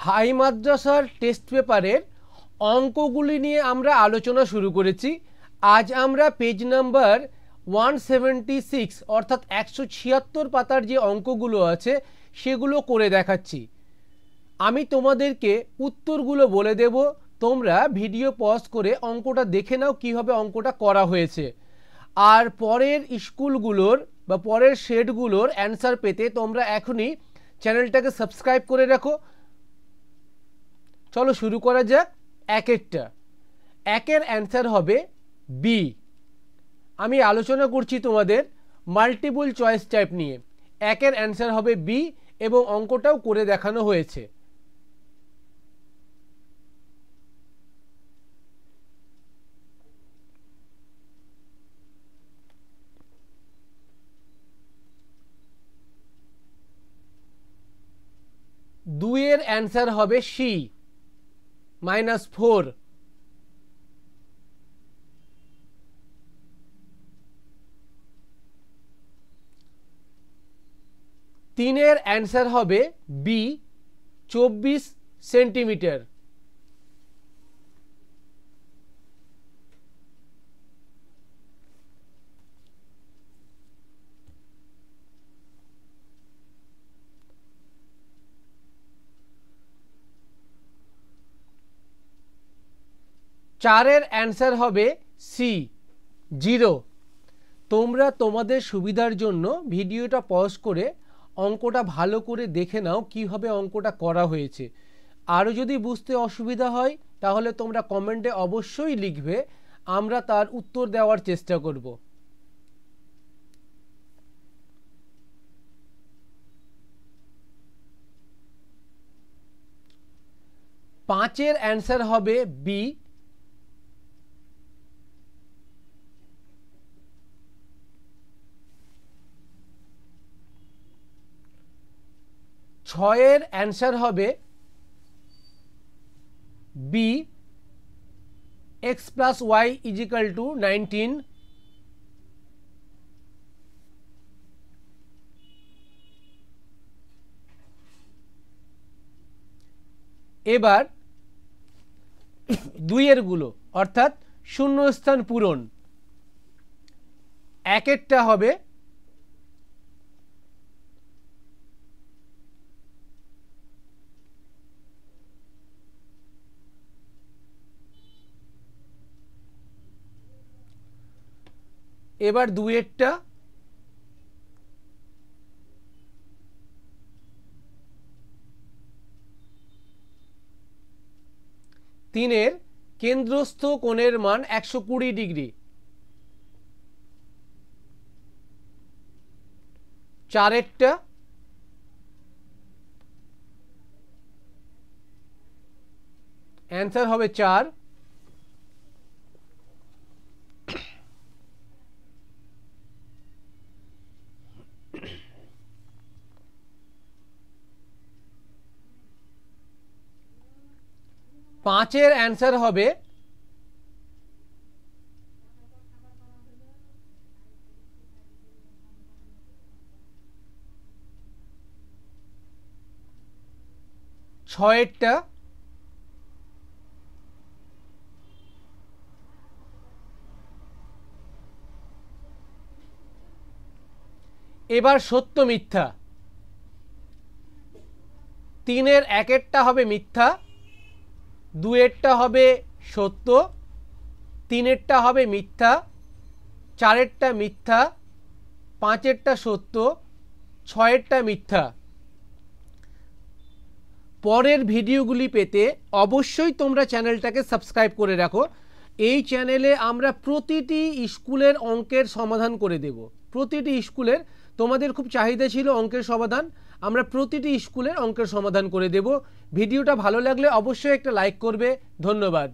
High মাদ্রাসার test পেপারের অঙ্কগুলি নিয়ে আমরা আলোচনা শুরু করেছি। আজ আমরা পেজ নাম্বার 176 অর্থাৎ 176 পাতার যে অঙ্কগুলো আছে সেগুলো করে দেখাচ্ছি। আমি তোমাদেরকে উত্তরগুলো বলে দেব, তোমরা ভিডিও পজ করে অঙ্কটা দেখে নাও কিভাবে অঙ্কটা করা হয়েছে। আর পরের স্কুলগুলোর বা পরের শেডগুলোর অ্যান্সার পেতে তোমরা এখনই চ্যানেলটাকে সাবস্ক্রাইব করে রাখো। চলো শুরু করা যাক। একের অ্যান্সার হবে বি। আমি আলোচনা করছি তোমাদের মাল্টিপল চয়েস টাইপ নিয়ে। একের অ্যান্সার হবে বি এবং অঙ্কটাও করে দেখানো হয়েছে। দুইয়ের অ্যান্সার হবে সি -4। তিনের অ্যান্সার হবে বি 24 সেন্টিমিটার। চারের অ্যান্সার হবে সি 0। তোমরা তোমাদের সুবিধার জন্য ভিডিওটা পজ করে অঙ্কটা ভালো করে দেখে নাও কিভাবে অঙ্কটা করা হয়েছে। আরও যদি বুঝতে অসুবিধা হয় তাহলে তোমরা কমেন্টে অবশ্যই লিখবে, আমরা তার উত্তর দেওয়ার চেষ্টা করব। পাঁচের অ্যান্সার হবে বি 6-এর অ্যান্সার হবে বি x + y = 19। এবার দুইয়ের গুলো অর্থাৎ শূন্যস্থান পূরণ। একেরটা হবে এবার দুইয়েরটা তিনের কেন্দ্রস্থ কোণের মান 120 ডিগ্রি। চারেরটা অ্যান্সার হবে 4। পাঁচের অ্যান্সার হবে ছয়েরটা। এবার সত্য মিথ্যা। তিনের একেরটা হবে মিথ্যা, দুয়েরটা হবে সত্য, তিনেরটা হবে মিথ্যা, চারেরটা মিথ্যা, পাঁচেরটা সত্য, ছয়েরটা মিথ্যা। পরের ভিডিওগুলি পেতে অবশ্যই তোমরা চ্যানেলটাকে সাবস্ক্রাইব করে রাখো। এই চ্যানেলে আমরা প্রতিটি স্কুলের অঙ্কের সমাধান করে দেব। প্রতিটি স্কুলের, তোমাদের খুব চাহিদা ছিল অঙ্কের সমাধান, আমরা প্রতিটি স্কুলের অঙ্কের সমাধান করে দেব। ভিডিওটা ভালো লাগলে অবশ্যই একটা লাইক করবে। ধন্যবাদ।